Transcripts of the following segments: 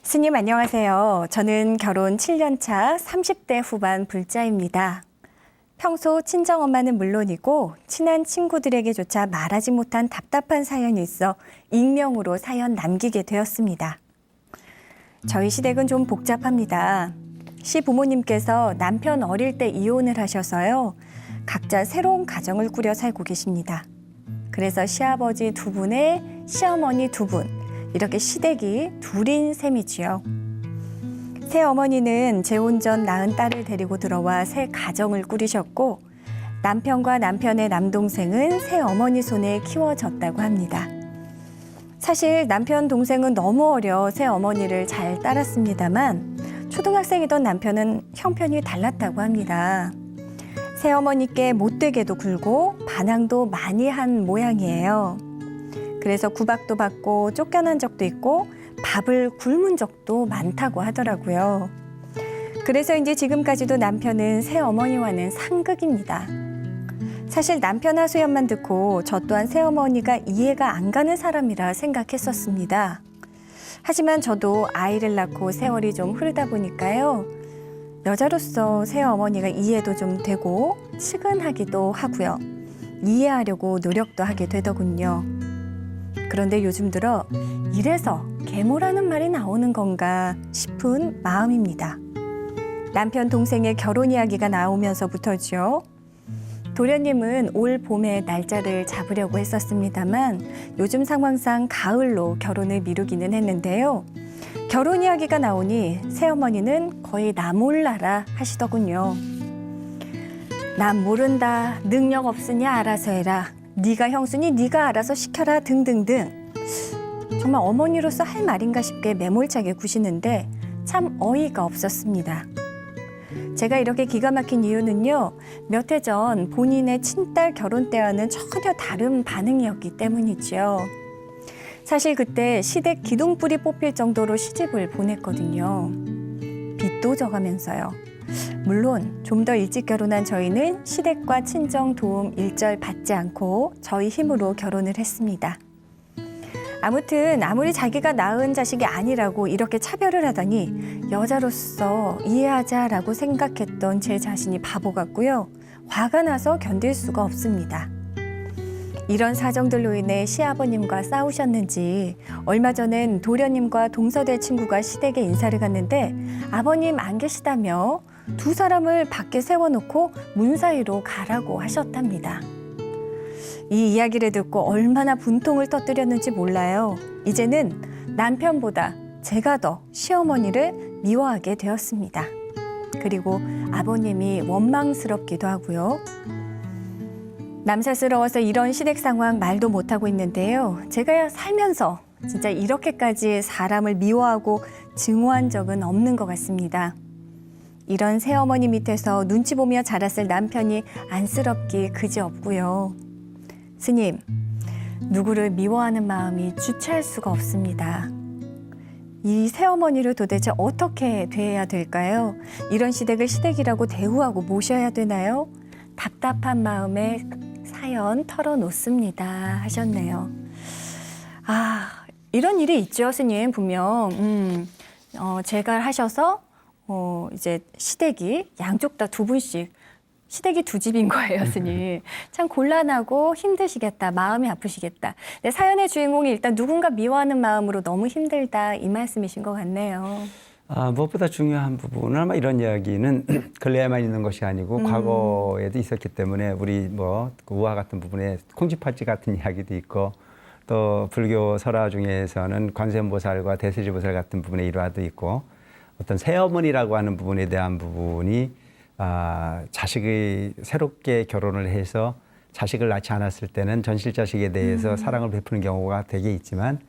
스님 안녕하세요. 저는 결혼 7년 차 30대 후반 불자입니다. 평소 친정엄마는 물론이고 친한 친구들에게조차 말하지 못한 답답한 사연이 있어 익명으로 사연 남기게 되었습니다. 저희 시댁은 좀 복잡합니다. 시부모님께서 남편 어릴 때 이혼을 하셔서요. 각자 새로운 가정을 꾸려 살고 계십니다. 그래서 시아버지 두 분에 시어머니 두 분, 이렇게 시댁이 둘인 셈이지요. 새어머니는 재혼 전 낳은 딸을 데리고 들어와 새 가정을 꾸리셨고 남편과 남편의 남동생은 새어머니 손에 키워졌다고 합니다. 사실 남편 동생은 너무 어려 새어머니를 잘 따랐습니다만 초등학생이던 남편은 형편이 달랐다고 합니다. 새어머니께 못되게도 굴고 반항도 많이 한 모양이에요. 그래서 구박도 받고 쫓겨난 적도 있고 밥을 굶은 적도 많다고 하더라고요. 그래서인지 지금까지도 남편은 새어머니와는 상극입니다. 사실 남편 하소연만 듣고 저 또한 새어머니가 이해가 안 가는 사람이라 생각했었습니다. 하지만 저도 아이를 낳고 세월이 좀 흐르다 보니까요. 여자로서 새어머니가 이해도 좀 되고 측은하기도 하고요. 이해하려고 노력도 하게 되더군요. 그런데 요즘 들어 이래서 계모라는 말이 나오는 건가 싶은 마음입니다. 남편 동생의 결혼 이야기가 나오면서부터죠. 도련님은 올 봄에 날짜를 잡으려고 했었습니다만 요즘 상황상 가을로 결혼을 미루기는 했는데요. 결혼 이야기가 나오니 새어머니는 거의 나 몰라라 하시더군요. 난 모른다, 능력 없으니 알아서 해라, 네가 형수니 네가 알아서 시켜라 등등등. 정말 어머니로서 할 말인가 싶게 매몰차게 구시는데 참 어이가 없었습니다. 제가 이렇게 기가 막힌 이유는요. 몇 해 전 본인의 친딸 결혼 때와는 전혀 다른 반응이었기 때문이죠. 사실 그때 시댁 기둥불이 뽑힐 정도로 시집을 보냈거든요. 빚도 져가면서요. 물론 좀 더 일찍 결혼한 저희는 시댁과 친정 도움 일절 받지 않고 저희 힘으로 결혼을 했습니다. 아무튼 아무리 자기가 낳은 자식이 아니라고 이렇게 차별을 하다니 여자로서 이해하자라고 생각했던 제 자신이 바보 같고요. 화가 나서 견딜 수가 없습니다. 이런 사정들로 인해 시아버님과 싸우셨는지 얼마 전엔 도련님과 동서될 친구가 시댁에 인사를 갔는데 아버님 안 계시다며 두 사람을 밖에 세워놓고 문 사이로 가라고 하셨답니다. 이 이야기를 듣고 얼마나 분통을 터뜨렸는지 몰라요. 이제는 남편보다 제가 더 시어머니를 미워하게 되었습니다. 그리고 아버님이 원망스럽기도 하고요. 남사스러워서 이런 시댁 상황 말도 못하고 있는데요. 제가 살면서 진짜 이렇게까지 사람을 미워하고 증오한 적은 없는 것 같습니다. 이런 새어머니 밑에서 눈치 보며 자랐을 남편이 안쓰럽기 그지없고요. 스님, 누구를 미워하는 마음이 주체할 수가 없습니다. 이 새어머니를 도대체 어떻게 대해야 될까요? 이런 시댁을 시댁이라고 대우하고 모셔야 되나요? 답답한 마음에 사연 털어놓습니다 하셨네요. 이런 일이 있죠, 스님. 분명 제가 하셔서 이제 시댁이 양쪽 다 두 분씩 시댁이 두 집인 거예요, 스님. 참 곤란하고 힘드시겠다, 마음이 아프시겠다. 근데 사연의 주인공이 일단 누군가 미워하는 마음으로 너무 힘들다 이 말씀이신 것 같네요. 무엇보다 중요한 부분은 아마 이런 이야기는 근래에만 있는 것이 아니고 과거에도 있었기 때문에 우리 그 우화 같은 부분에 콩쥐팥쥐 같은 이야기도 있고 또 불교 설화 중에서는 관세음보살과 대세지보살 같은 부분의 일화도 있고 어떤 새어머니라고 하는 부분에 대한 부분이 자식이 새롭게 결혼을 해서 자식을 낳지 않았을 때는 전실 자식에 대해서 사랑을 베푸는 경우가 되게 있지만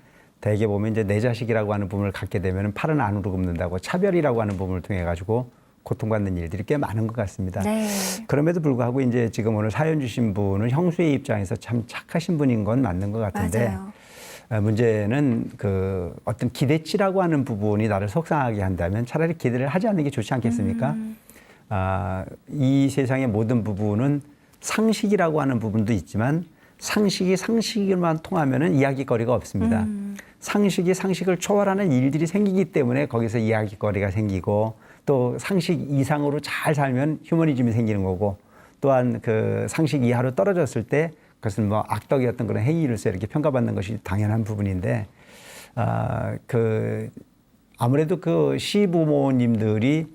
대개 보면 이제 내 자식이라고 하는 부분을 갖게 되면 팔은 안으로 굽는다고 차별이라고 하는 부분을 통해 가지고 고통받는 일들이 꽤 많은 것 같습니다. 네. 그럼에도 불구하고 이제 지금 오늘 사연 주신 분은 형수의 입장에서 참 착하신 분인 건 맞는 것 같은데 맞아요. 문제는 그 어떤 기대치라고 하는 부분이 나를 속상하게 한다면 차라리 기대를 하지 않는 게 좋지 않겠습니까? 이 세상의 모든 부분은 상식이라고 하는 부분도 있지만 상식이 상식만 통하면은 이야기거리가 없습니다. 상식이 상식을 초월하는 일들이 생기기 때문에 거기서 이야기거리가 생기고 또 상식 이상으로 잘 살면 휴머니즘이 생기는 거고 또한 그 상식 이하로 떨어졌을 때 그것은 뭐 악덕이었던 그런 행위로서 이렇게 평가받는 것이 당연한 부분인데 아무래도 그 시부모님들이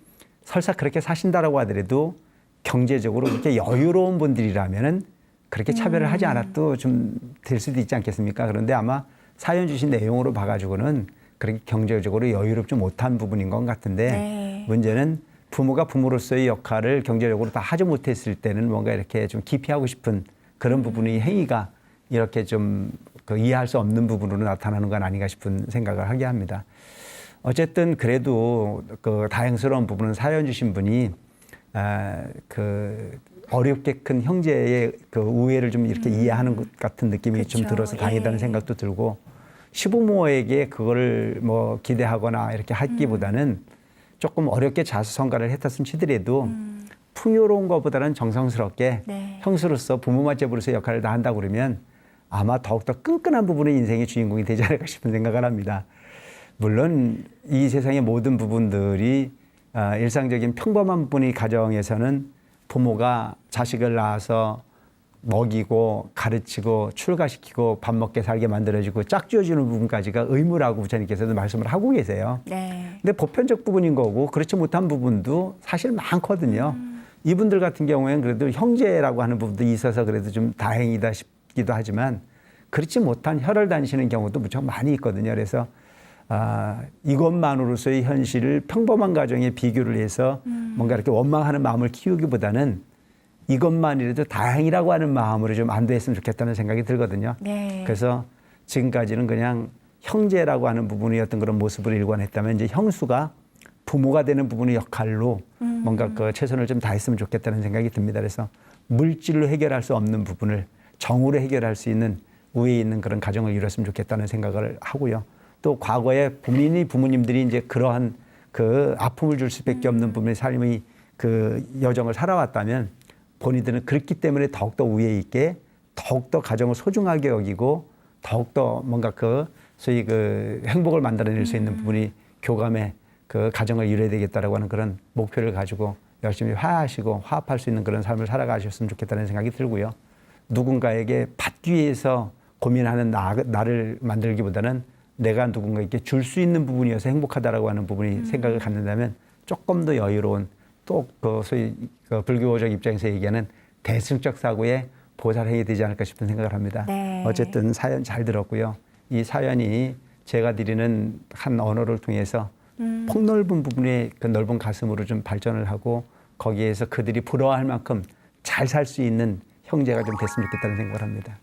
설사 그렇게 사신다라고 하더라도 경제적으로 그렇게 여유로운 분들이라면은 그렇게 차별을 하지 않아도 좀 될 수도 있지 않겠습니까? 그런데 아마 사연 주신 내용으로 봐가지고는 그렇게 경제적으로 여유롭지 못한 부분인 것 같은데 네. 문제는 부모가 부모로서의 역할을 경제적으로 다 하지 못했을 때는 뭔가 이렇게 좀 기피하고 싶은 그런 부분의 행위가 이렇게 좀 그 이해할 수 없는 부분으로 나타나는 건 아닌가 싶은 생각을 하게 합니다. 어쨌든 그래도 그 다행스러운 부분은 사연 주신 분이 그 어렵게 큰 형제의 그 우애를 좀 이렇게 이해하는 것 같은 느낌이 그렇죠. 좀 들어서 다행이다는 예. 생각도 들고 시부모에게 그거를 뭐 기대하거나 이렇게 하기보다는 조금 어렵게 자수성가를 했었음 치더라도 풍요로운 것보다는 정성스럽게 네. 형수로서 부모 맞잡으로서 역할을 다 한다고 그러면 아마 더욱더 끈끈한 부분의 인생의 주인공이 되지 않을까 싶은 생각을 합니다. 물론 이 세상의 모든 부분들이 일상적인 평범한 부분의 가정에서는 부모가 자식을 낳아서 먹이고 가르치고 출가시키고 밥 먹게 살게 만들어주고 짝지어주는 부분까지가 의무라고 부처님께서도 말씀을 하고 계세요. 네. 근데 보편적 부분인 거고 그렇지 못한 부분도 사실 많거든요. 이분들 같은 경우에는 그래도 형제라고 하는 부분도 있어서 그래도 좀 다행이다 싶기도 하지만 그렇지 못한 혈을 다니시는 경우도 무척 많이 있거든요. 그래서 이것만으로서의 현실을 평범한 가정에 비교를 해서 뭔가 이렇게 원망하는 마음을 키우기보다는 이것만이라도 다행이라고 하는 마음으로 좀 안도했으면 좋겠다는 생각이 들거든요. 네. 그래서 지금까지는 그냥 형제라고 하는 부분의 어떤 그런 모습을 일관했다면 이제 형수가 부모가 되는 부분의 역할로 뭔가 그 최선을 좀 다했으면 좋겠다는 생각이 듭니다. 그래서 물질로 해결할 수 없는 부분을 정으로 해결할 수 있는 우위에 있는 그런 가정을 이뤘으면 좋겠다는 생각을 하고요. 또 과거에 부모님들이 이제 그러한 그 아픔을 줄 수밖에 없는 부분의 삶의 그 여정을 살아왔다면 본인들은 그렇기 때문에 더욱더 우위에 있게 더욱더 가정을 소중하게 여기고 더욱더 뭔가 그 소위 그 행복을 만들어낼 수 있는 부분이 교감의 그 가정을 이뤄야 되겠다라고 하는 그런 목표를 가지고 열심히 화하시고 화합할 수 있는 그런 삶을 살아가셨으면 좋겠다는 생각이 들고요. 누군가에게 받기 위해서 고민하는 나를 만들기보다는 내가 누군가에게 줄 수 있는 부분이어서 행복하다라고 하는 부분이 생각을 갖는다면 조금 더 여유로운 또 그 소위 그 불교적 입장에서 얘기하는 대승적 사고에 보살행이 되지 않을까 싶은 생각을 합니다. 네. 어쨌든 사연 잘 들었고요. 이 사연이 제가 드리는 한 언어를 통해서 폭넓은 부분의 그 넓은 가슴으로 좀 발전을 하고 거기에서 그들이 부러워할 만큼 잘 살 수 있는 형제가 좀 됐으면 좋겠다는 생각을 합니다.